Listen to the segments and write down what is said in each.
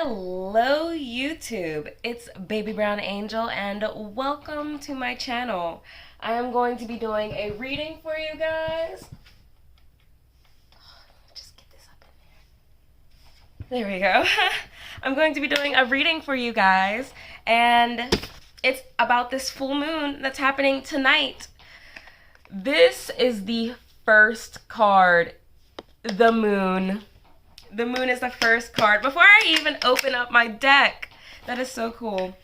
Hello YouTube, it's Baby Brown Angel and welcome to my channel. I am going to be doing a reading for you guys. Just get this up in there. There we go. I'm going to be doing a reading for you guys and it's about this full moon that's happening tonight. This is the first card, the moon. The moon is the first card. Before I even open up my deck, that is so cool.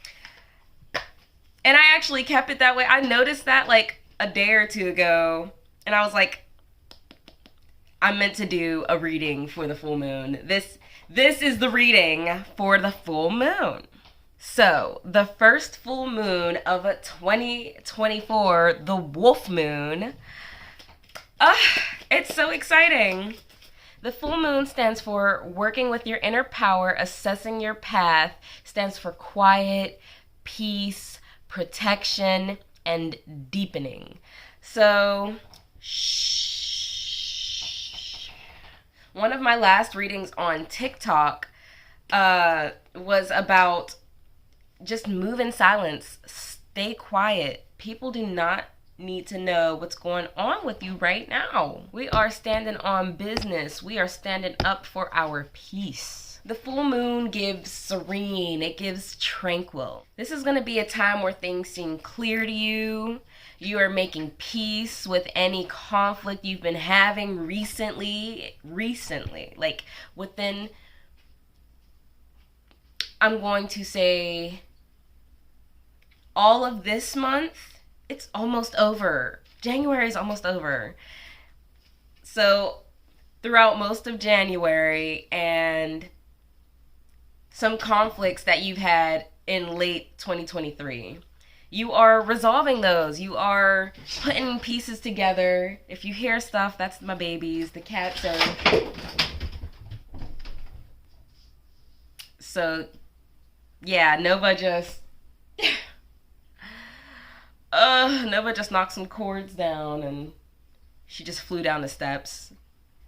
And I actually kept it that way. I noticed that like a day or two ago, and I was like, I meant to do a reading for the full moon. This is the reading for the full moon. So, the first full moon of 2024, the wolf moon. It's so exciting. The full moon stands for working with your inner power, assessing your path, stands for quiet, peace, protection, and deepening. So, shh. One of my last readings on TikTok was about just move in silence, stay quiet. People do not need to know what's going on with you right now. We are standing on business. We are standing up for our peace. The full moon gives serene. It gives tranquil. This is going to be a time where things seem clear to you. You are making peace with any conflict you've been having recently, like within, I'm going to say, all of this month. It's almost over. January is almost over. So throughout most of January and some conflicts that you've had in late 2023, you are resolving those. You are putting pieces together. If you hear stuff, that's my babies. The cats are... So yeah, Nova just... Nova just knocked some cords down and she just flew down the steps.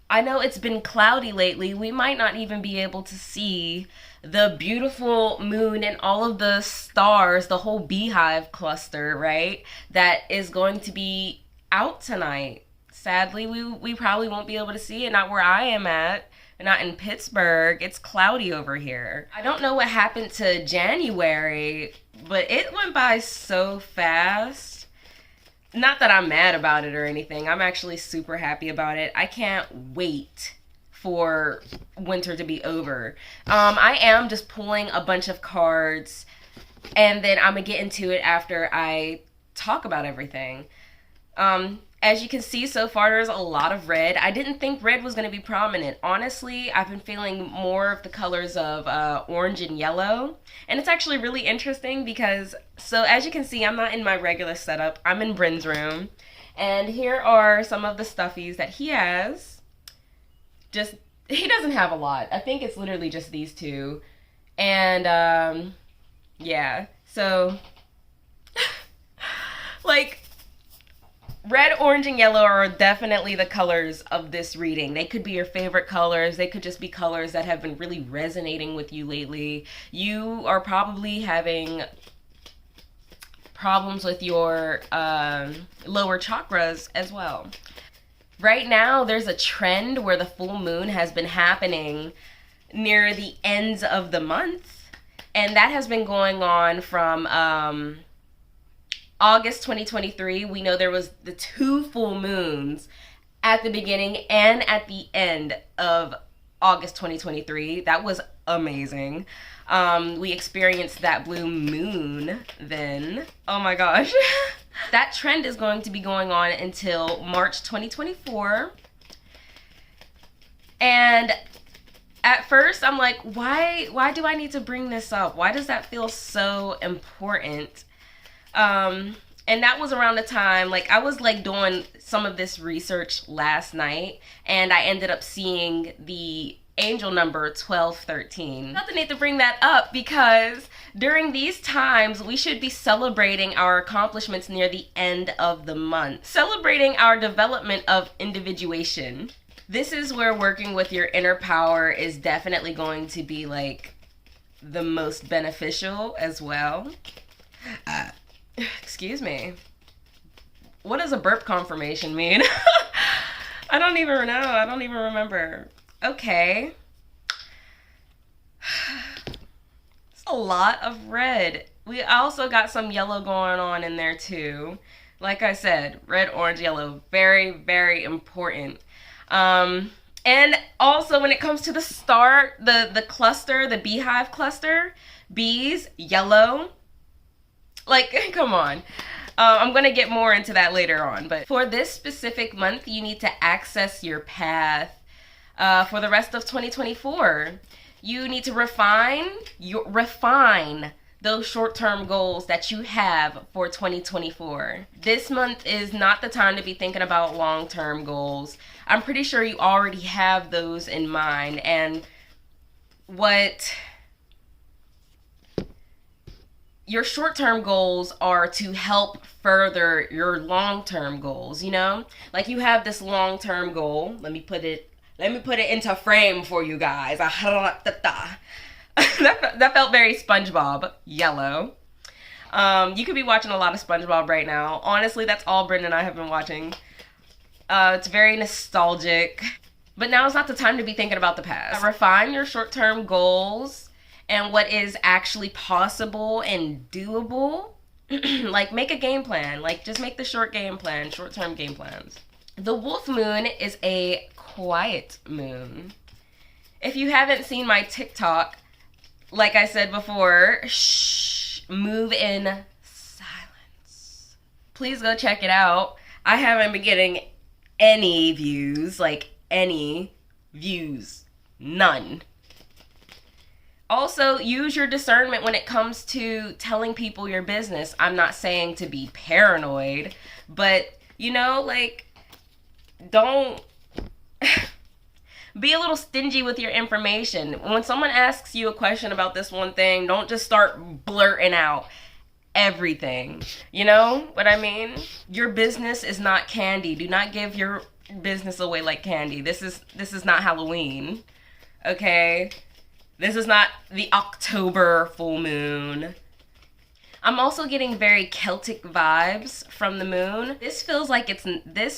I know it's been cloudy lately. We might not even be able to see the beautiful moon and all of the stars, the whole beehive cluster, right? That is going to be out tonight. Sadly, we probably won't be able to see it, not where I am at. Not in Pittsburgh. It's cloudy over here. I don't know what happened to January, but it went by so fast. Not that I'm mad about it or anything. I'm actually super happy about it. I can't wait for winter to be over. I am just pulling a bunch of cards and then I'm gonna get into it after I talk about everything. As you can see so far, there's a lot of red. I didn't think red was going to be prominent. Honestly, I've been feeling more of the colors of orange and yellow. And it's actually really interesting because, so as you can see, I'm not in my regular setup. I'm in Bryn's room. And here are some of the stuffies that he has. He doesn't have a lot. I think it's literally just these two. And, yeah. So, like... red, orange, and yellow are definitely the colors of this reading. They could be your favorite colors. They could just be colors that have been really resonating with you lately. You are probably having problems with your lower chakras as well. Right now, there's a trend where the full moon has been happening near the ends of the month. And that has been going on from... August 2023, we know there was the 2 full moons at the beginning and at the end of August 2023. That was amazing. We experienced that blue moon then. Oh my gosh. That trend is going to be going on until March 2024. And at first I'm like, why do I need to bring this up? Why does that feel so important? And that was around the time, like, I was, like, doing some of this research last night, and I ended up seeing the angel number 1213. I felt the need to bring that up because during these times, we should be celebrating our accomplishments near the end of the month. Celebrating our development of individuation. This is where working with your inner power is definitely going to be, like, the most beneficial as well. Excuse me. What does a burp confirmation mean? I don't even know. I don't even remember. Okay. It's a lot of red. We also got some yellow going on in there too. Like I said, red, orange, yellow. Very, very important. And also when it comes to the star, the cluster, the beehive cluster, bees, yellow. Like, come on. I'm going to get more into that later on. But for this specific month, you need to access your path. For the rest of 2024, you need to refine those short-term goals that you have for 2024. This month is not the time to be thinking about long-term goals. I'm pretty sure you already have those in mind. And what your short-term goals are to help further your long-term goals, you know? Like you have this long-term goal. Let me put it into frame for you guys. That felt very SpongeBob, yellow. You could be watching a lot of SpongeBob right now. Honestly, that's all Brenda and I have been watching. It's very nostalgic. But now is not the time to be thinking about the past. Refine your short-term goals and what is actually possible and doable. Like, make a game plan. Like, just make the short-term game plans. The wolf moon is a quiet moon. If you haven't seen my TikTok, like I said before, move in silence. Please go check it out. I haven't been getting any views, none. Also, use your discernment when it comes to telling people your business. I'm not saying to be paranoid, but, you know, like, don't be a little stingy with your information. When someone asks you a question about this one thing, don't just start blurting out everything. You know what I mean? Your business is not candy. Do not give your business away like candy. This is not Halloween. Okay? This is not the October full moon. I'm also getting very Celtic vibes from the moon. This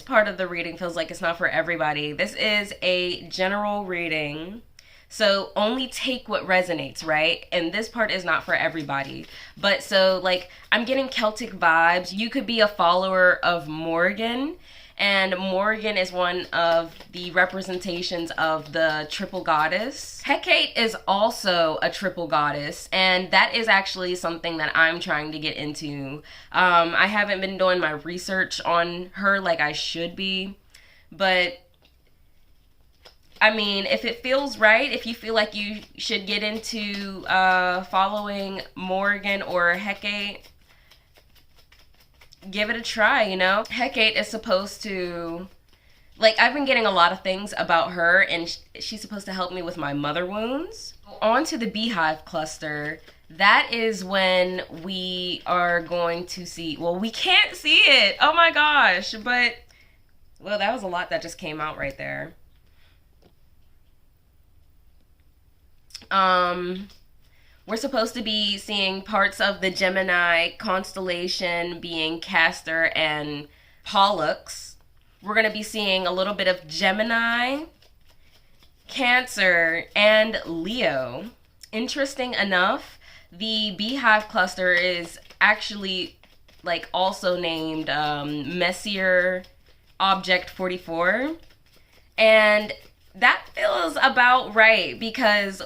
part of the reading feels like it's not for everybody. This is a general reading, so only take what resonates, right? And this part is not for everybody. But so, like, I'm getting Celtic vibes. You could be a follower of Morgan, and Morgan is one of the representations of the triple goddess. Hecate is also a triple goddess, and that is actually something that I'm trying to get into. I haven't been doing my research on her like I should be, but I mean, if it feels right, if you feel like you should get into following Morgan or Hecate, give it a try, you know? Hecate is supposed to, like, I've been getting a lot of things about her, and she's supposed to help me with my mother wounds. On to the beehive cluster. That is when we are going to see, well, we can't see it. Oh my gosh. But, well, that was a lot that just came out right there. We're supposed to be seeing parts of the Gemini constellation being Castor and Pollux. We're going to be seeing a little bit of Gemini, Cancer, and Leo. Interesting enough, the beehive cluster is actually, like, also named Messier Object 44. And that feels about right because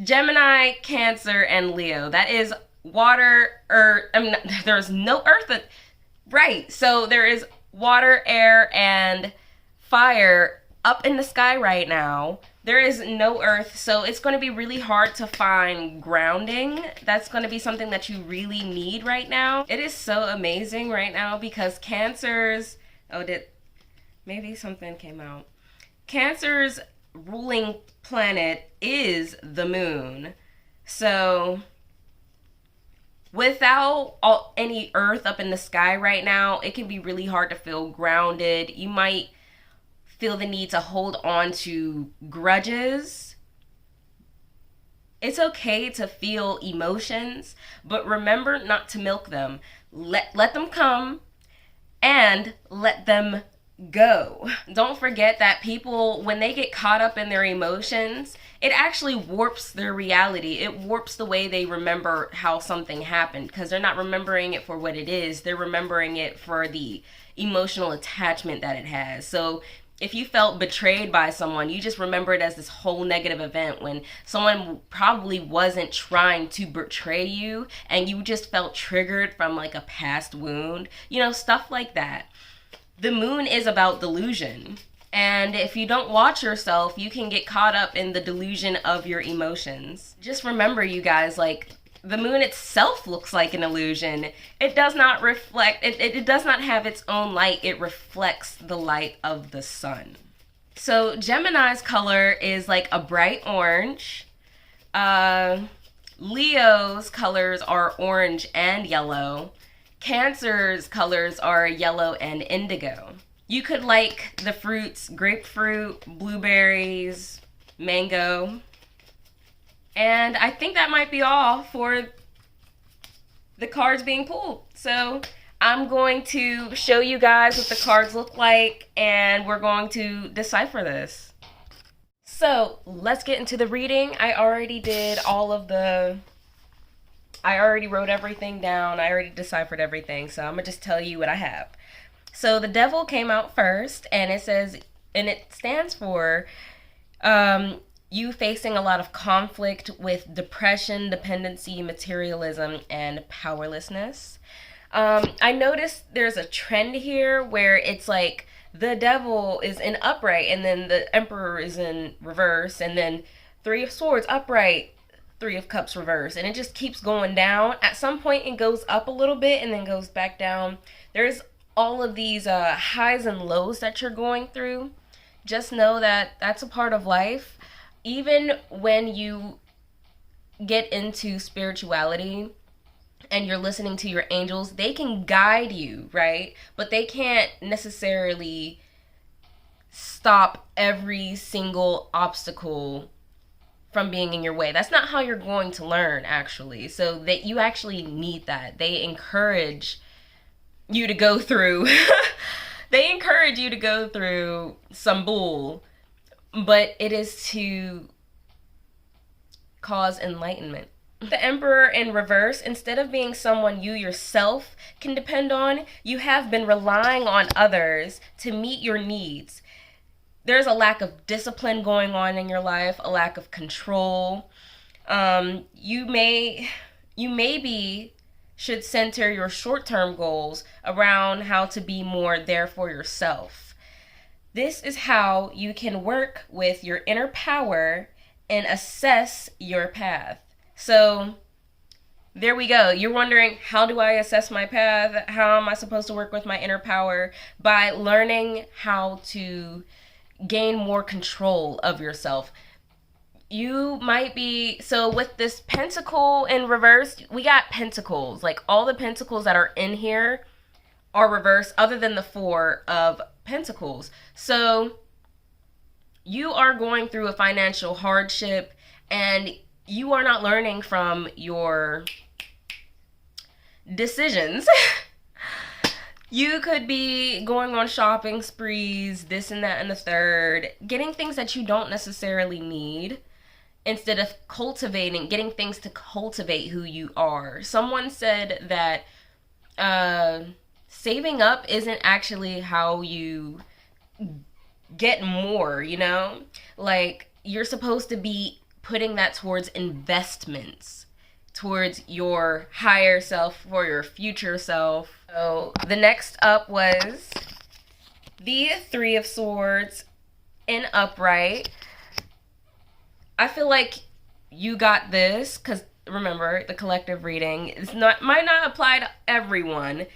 Gemini, Cancer, and Leo. That is water, earth. I mean, there's no earth. Right. So there is water, air, and fire up in the sky right now. There is no earth. So it's going to be really hard to find grounding. That's going to be something that you really need right now. It is so amazing right now because Cancer's, maybe something came out. Cancer's ruling planet is the moon. So without any earth up in the sky right now, it can be really hard to feel grounded. You might feel the need to hold on to grudges. It's okay to feel emotions, but remember not to milk them. Let them come and let them go. Don't forget that people, when they get caught up in their emotions, it actually warps their reality. It warps the way they remember how something happened, because they're not remembering it for what it is. They're remembering it for the emotional attachment that it has. So if you felt betrayed by someone, you just remember it as this whole negative event when someone probably wasn't trying to betray you and you just felt triggered from like a past wound, stuff like that. The moon is about delusion. And if you don't watch yourself, you can get caught up in the delusion of your emotions. Just remember, you guys, like, the moon itself looks like an illusion. It does not reflect, it does not have its own light. It reflects the light of the sun. So Gemini's color is like a bright orange. Leo's colors are orange and yellow. Cancer's colors are yellow and indigo. You could like the fruits grapefruit, blueberries, mango. And I think that might be all for the cards being pulled. So I'm going to show you guys what the cards look like, and we're going to decipher this. So let's get into the reading. I already wrote everything down. I already deciphered everything. So I'm going to just tell you what I have. So the devil came out first, and it stands for you facing a lot of conflict with depression, dependency, materialism, and powerlessness. I noticed there's a trend here where it's like the devil is in upright, and then the emperor is in reverse, and then Three of Swords upright, Three of Cups reverse, and it just keeps going down. At some point it goes up a little bit and then goes back down. There's all of these highs and lows that you're going through. Just know that that's a part of life. Even when you get into spirituality and you're listening to your angels, they can guide you, right? But they can't necessarily stop every single obstacle from being in your way. That's not how you're going to learn, actually. So that you actually need that. They encourage you to go through some bull, but it is to cause enlightenment. The Emperor in reverse, instead of being someone you yourself can depend on, you have been relying on others to meet your needs. There's a lack of discipline going on in your life, a lack of control. You maybe should center your short-term goals around how to be more there for yourself. This is how you can work with your inner power and assess your path. So there we go. You're wondering, how do I assess my path? How am I supposed to work with my inner power? By learning how to gain more control of yourself. You might be, so with this pentacle in reverse, we got pentacles. Like all the pentacles that are in here are reversed other than the Four of Pentacles. So you are going through a financial hardship and you are not learning from your decisions. You could be going on shopping sprees, this and that and the third, getting things that you don't necessarily need instead of getting things to cultivate who you are. Someone said that saving up isn't actually how you get more, Like, you're supposed to be putting that towards investments, towards your higher self, for your future self. So the next up was the Three of Swords in upright. I feel like you got this, because remember, the collective reading might not apply to everyone,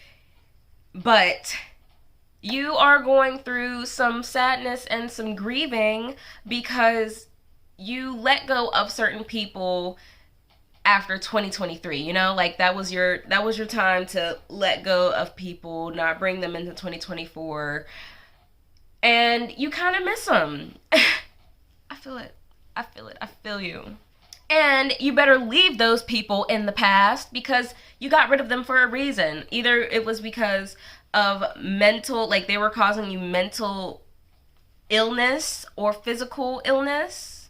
but you are going through some sadness and some grieving because you let go of certain people after 2023, like that was your time to let go of people, not bring them into 2024, and you kind of miss them. I feel you. And you better leave those people in the past because you got rid of them for a reason. Either it was because of mental, like they were causing you mental illness or physical illness.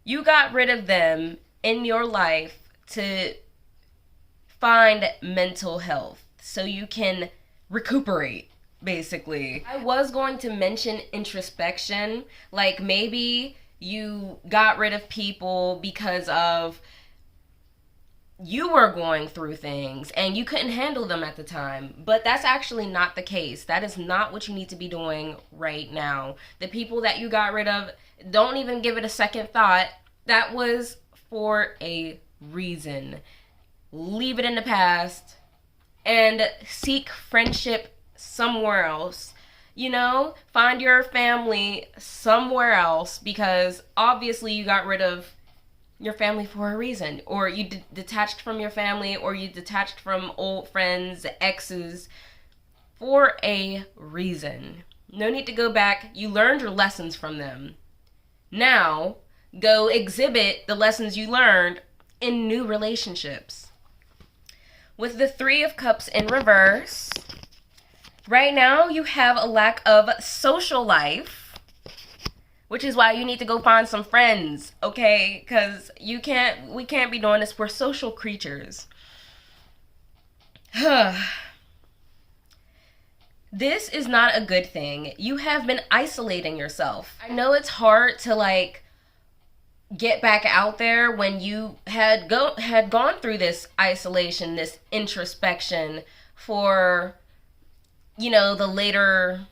You got rid of them in your life to find mental health so you can recuperate, basically. I was going to mention introspection, like maybe you got rid of people because of you were going through things and you couldn't handle them at the time. But that's actually not the case. That is not what you need to be doing right now. The people that you got rid of, don't even give it a second thought. That was for a reason. Leave it in the past and seek friendship somewhere else. You know, find your family somewhere else because obviously you got rid of your family for a reason, or you detached from your family, or you detached from old friends, exes, for a reason. No need to go back. You learned your lessons from them. Now, go exhibit the lessons you learned in new relationships. With the Three of Cups in reverse, right now you have a lack of social life, which is why you need to go find some friends, okay? Because we can't be doing this. We're social creatures. This is not a good thing. You have been isolating yourself. I know it's hard to like get back out there when you had gone through this isolation, this introspection for, you know, the later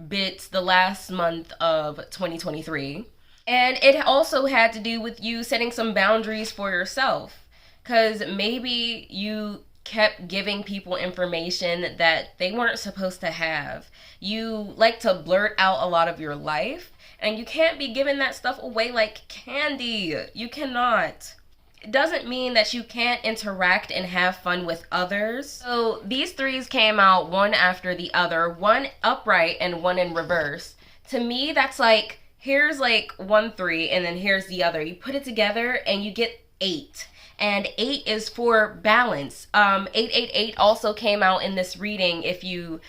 bits, the last month of 2023. And it also had to do with you setting some boundaries for yourself, because maybe you kept giving people information that they weren't supposed to have. You like to blurt out a lot of your life, and you can't be giving that stuff away like candy. You cannot. It doesn't mean that you can't interact and have fun with others. So these threes came out one after the other, one upright and one in reverse. To me, that's like, here's like 1 3 and then here's the other. You put it together and you get 8. And 8 is for balance. 888 also came out in this reading if you,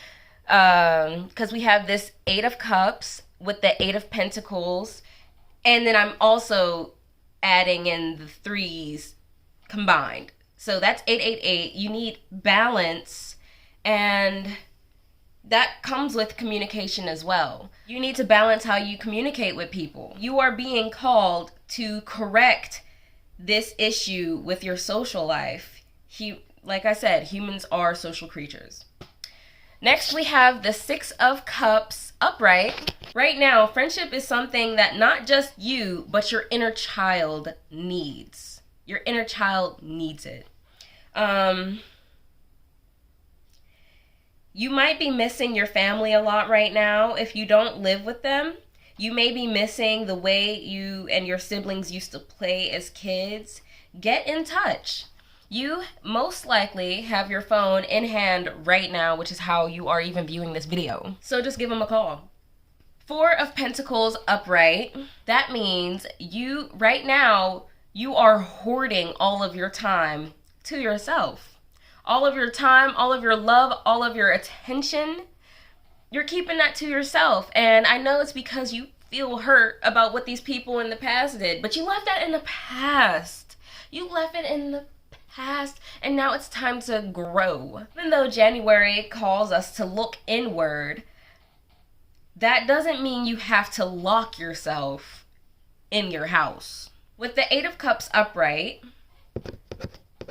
because we have this 8 of Cups with the 8 of Pentacles. And then I'm also adding in the threes combined. So that's 888. You need balance, and that comes with communication as well. You need to balance how you communicate with people. You are being called to correct this issue with your social life. Like I said, humans are social creatures. Next, we have the 6 of Cups upright. Right now, friendship is something that not just you, but your inner child needs. Your inner child needs it. You might be missing your family a lot right now. If you don't live with them, you may be missing the way you and your siblings used to play as kids. Get in touch. You most likely have your phone in hand right now, which is how you are even viewing this video. So just give them a call. 4 of Pentacles upright. That means you, right now, you are hoarding all of your time to yourself. All of your time, all of your love, all of your attention, you're keeping that to yourself. And I know it's because you feel hurt about what these people in the past did, but you left that in the past. You left it in the past, and now it's time to grow. Even though January calls us to look inward, that doesn't mean you have to lock yourself in your house. With the 8 of Cups upright,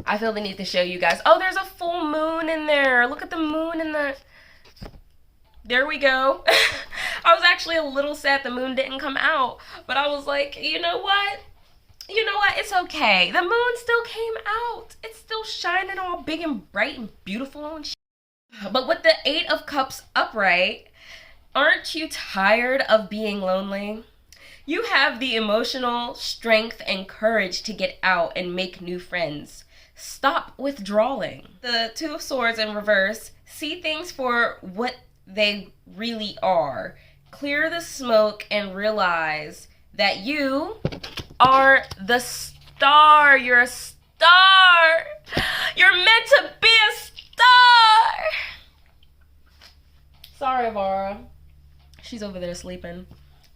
I feel the need to show you guys. Oh, there's a full moon in there. Look at the moon in the... There we go. I was actually a little sad the moon didn't come out, but I was like, you know what? You know what? It's okay. The moon still came out. It's still shining all big and bright and beautiful and shit. But with the 8 of Cups upright, aren't you tired of being lonely? You have the emotional strength and courage to get out and make new friends. Stop withdrawing. The 2 of Swords in reverse, see things for what they really are. Clear the smoke and realize that you are the star. You're a star. You're meant to be a star. Sorry, Vara. She's over there sleeping.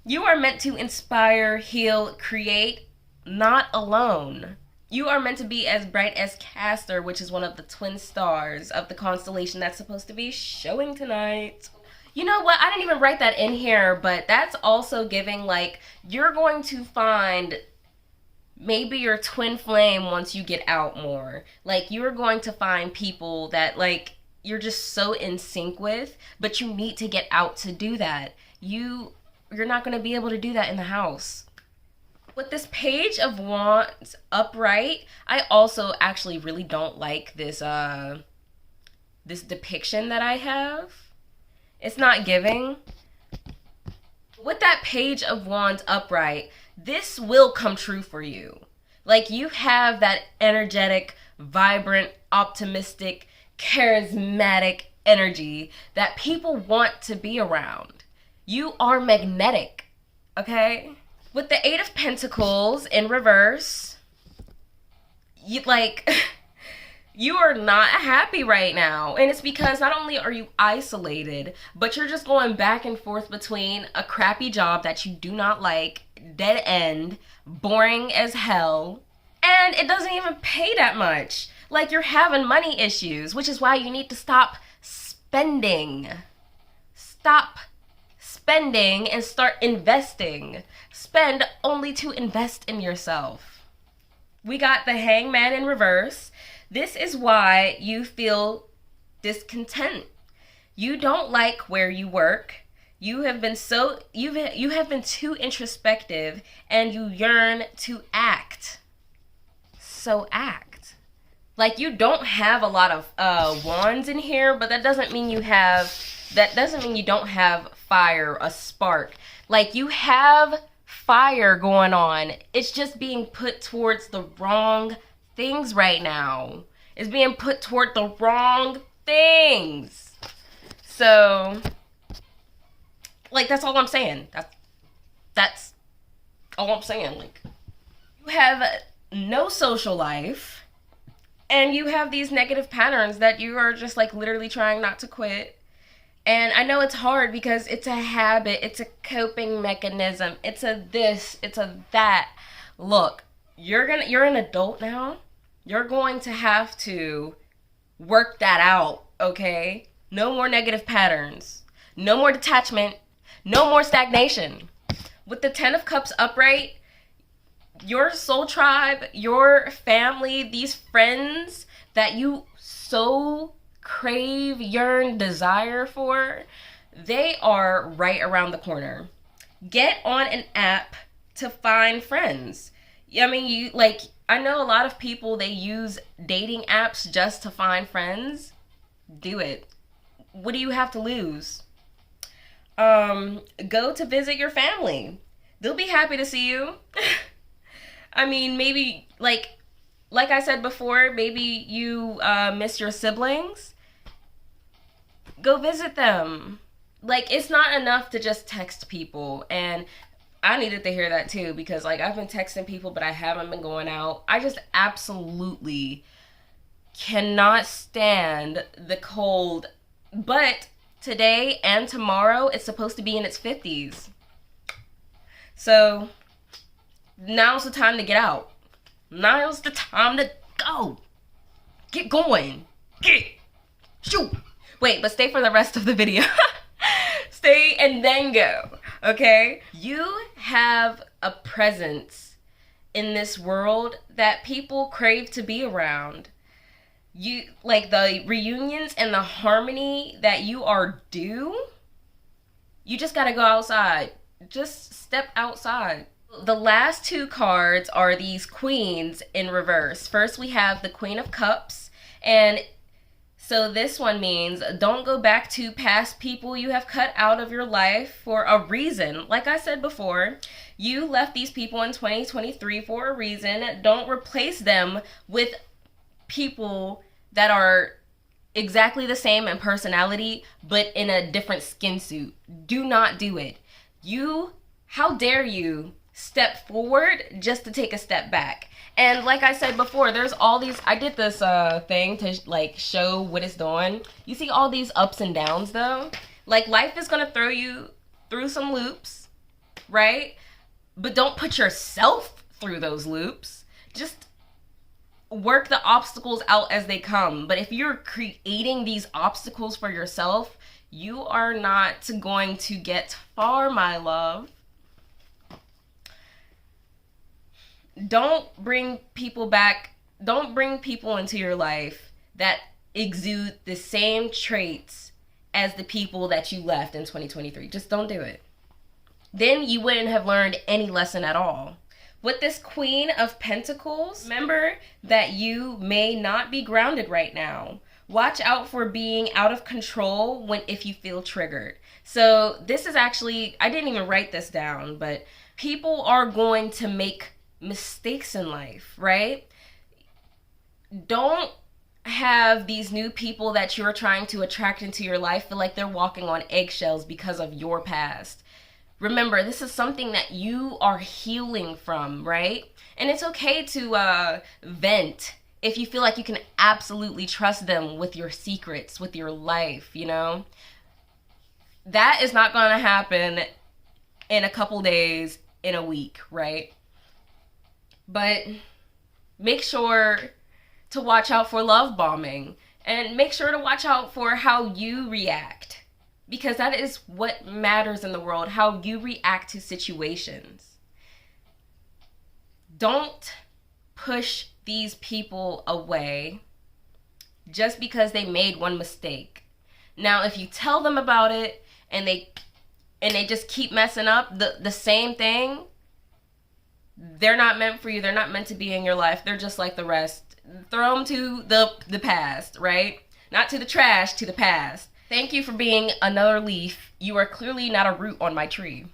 You are meant to inspire, heal, create, not alone. You are meant to be as bright as Castor, which is one of the twin stars of the constellation that's supposed to be showing tonight. You know what? I didn't even write that in here, but that's also giving, like, you're going to find maybe your twin flame once you get out more. Like, you're going to find people that, like, you're just so in sync with, but you need to get out to do that. You're not going to be able to do that in the house. With this Page of Wands upright, I also actually really don't like this this depiction that I have. It's not giving. With that Page of Wands upright, this will come true for you. Like, you have that energetic, vibrant, optimistic, charismatic energy that people want to be around. You are magnetic, okay? With the Eight of Pentacles in reverse, you are not happy right now. And it's because not only are you isolated, but you're just going back and forth between a crappy job that you do not like, dead end, boring as hell, and it doesn't even pay that much. Like, you're having money issues, which is why you need to stop spending. Stop spending and start investing. Spend only to invest in yourself. We got the Hangman in reverse. This is why you feel discontent. You don't like where you work. You have been too introspective, and you yearn to act. So act. Like, you don't have a lot of wands in here, but that doesn't mean you don't have fire, a spark. Like, you have fire going on. It's just being put towards the wrong things right now. It's being put toward the wrong things. So, like, that's all I'm saying. That's all I'm saying. Like, you have no social life, and you have these negative patterns that you are just, like, literally trying not to quit. And I know it's hard because it's a habit, it's a coping mechanism, it's a this, it's a that. Look, you're an adult now. You're going to have to work that out, okay? No more negative patterns. No more detachment. No more stagnation. With the Ten of Cups upright, your soul tribe, your family, these friends that you so crave, yearn, desire for, they are right around the corner. Get on an app to find friends. I mean, I know a lot of people, they use dating apps just to find friends. Do it. What do you have to lose? Go to visit your family. They'll be happy to see you. I mean, maybe, like I said before, maybe you miss your siblings. Go visit them. Like, it's not enough to just text people. And I needed to hear that too, because, like, I've been texting people, but I haven't been going out. I just absolutely cannot stand the cold. But today and tomorrow, it's supposed to be in its 50s. So now's the time to get out. Now's the time to go. Get going. Shoot. Wait, but stay for the rest of the video. Stay and then go. Okay? You have a presence in this world that people crave to be around. You, like, the reunions and the harmony that you are due, you just gotta go outside. Just step outside. The last two cards are these queens in reverse. First, we have the Queen of Cups, and so this one means don't go back to past people you have cut out of your life for a reason. Like I said before, you left these people in 2023 for a reason. Don't replace them with people that are exactly the same in personality, but in a different skin suit. Do not do it. How dare you step forward just to take a step back. And like I said before, there's all these, I did this thing to like show what it's doing. You see all these ups and downs though? Like life is gonna throw you through some loops, right? But don't put yourself through those loops. Just work the obstacles out as they come. But if you're creating these obstacles for yourself, you are not going to get far, my love. Don't bring people back. Don't bring people into your life that exude the same traits as the people that you left in 2023. Just don't do it. Then you wouldn't have learned any lesson at all. With this Queen of Pentacles, remember that you may not be grounded right now. Watch out for being out of control if you feel triggered. So this is actually, I didn't even write this down, but people are going to make mistakes in life, right? Don't have these new people that you're trying to attract into your life feel like they're walking on eggshells because of your past. Remember, this is something that you are healing from, right? And it's okay to vent if you feel like you can absolutely trust them with your secrets, with your life, you know? That is not going to happen in a couple days, in a week, right? But make sure to watch out for love bombing, and make sure to watch out for how you react, because that is what matters in the world, how you react to situations. Don't push these people away just because they made one mistake. Now, if you tell them about it and they just keep messing up the same thing, they're not meant for you. They're not meant to be in your life. They're just like the rest. Throw them to the past, right? Not to the trash, to the past. Thank you for being another leaf. You are clearly not a root on my tree.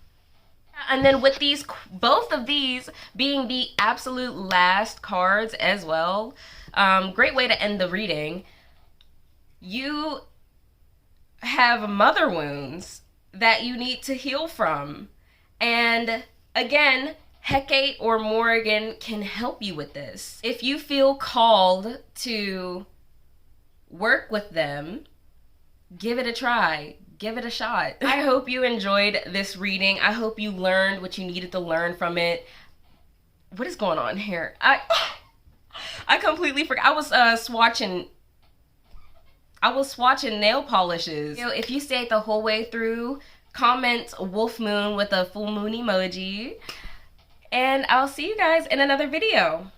And then with these, both of these being the absolute last cards as well, great way to end the reading. You have mother wounds that you need to heal from. And again, Hecate or Morrigan can help you with this. If you feel called to work with them, give it a try. Give it a shot. I hope you enjoyed this reading. I hope you learned what you needed to learn from it. What is going on here? I completely forgot. I was swatching nail polishes. You know, if you stayed the whole way through, comment wolf moon with a full moon emoji. And I'll see you guys in another video.